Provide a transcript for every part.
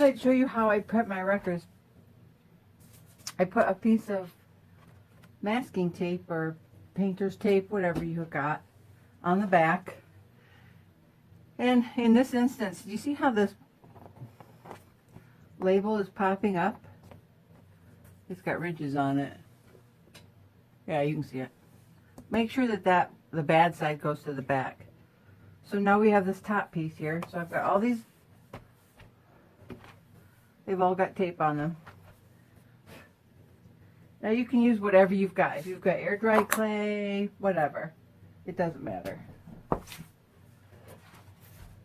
thought I'd show you how I prep my records. I put a piece of masking tape or painter's tape, whatever you got, on the back. And in this instance, do you see how this label is popping up? It's got ridges on it. Yeah, you can see it. Make sure that the bad side goes to the back. So now we have this top piece here. So I've got all these, they've all got tape on them. Now you can use whatever you've got. If you've got air dry clay, whatever, it doesn't matter.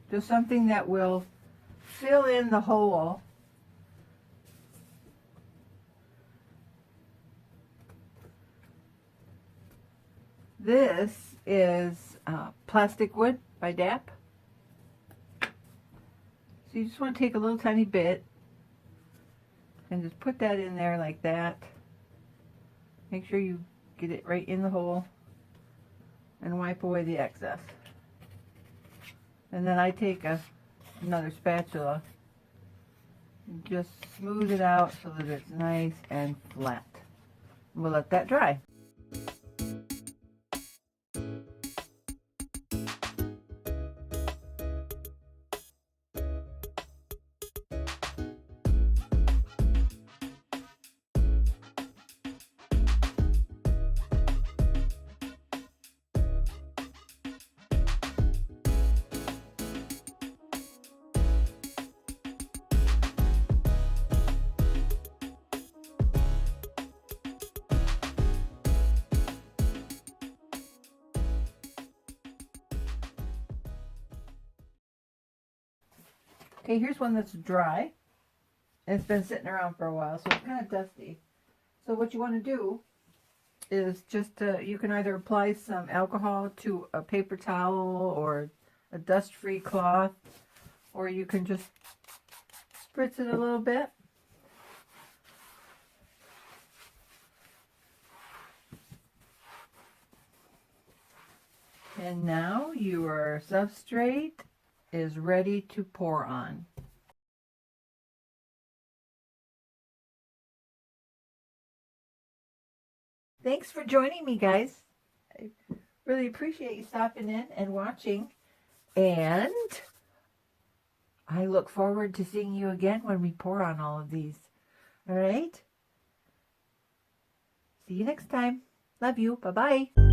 Just something that will fill in the hole. This is plastic wood by DAP. So you just want to take a little tiny bit and just put that in there like that. Make sure you get it right in the hole and wipe away the excess. And then I take another spatula and just smooth it out so that it's nice and flat. We'll let that dry. Okay, here's one that's dry. And it's been sitting around for a while, so it's kind of dusty. So what you want to do is just, you can either apply some alcohol to a paper towel or a dust-free cloth, or you can just spritz it a little bit. And now your substrate is ready to pour on. Thanks for joining me, guys. I really appreciate you stopping in and watching. And I look forward to seeing you again when we pour on all of these. All right? See you next time. Love you. Bye-bye.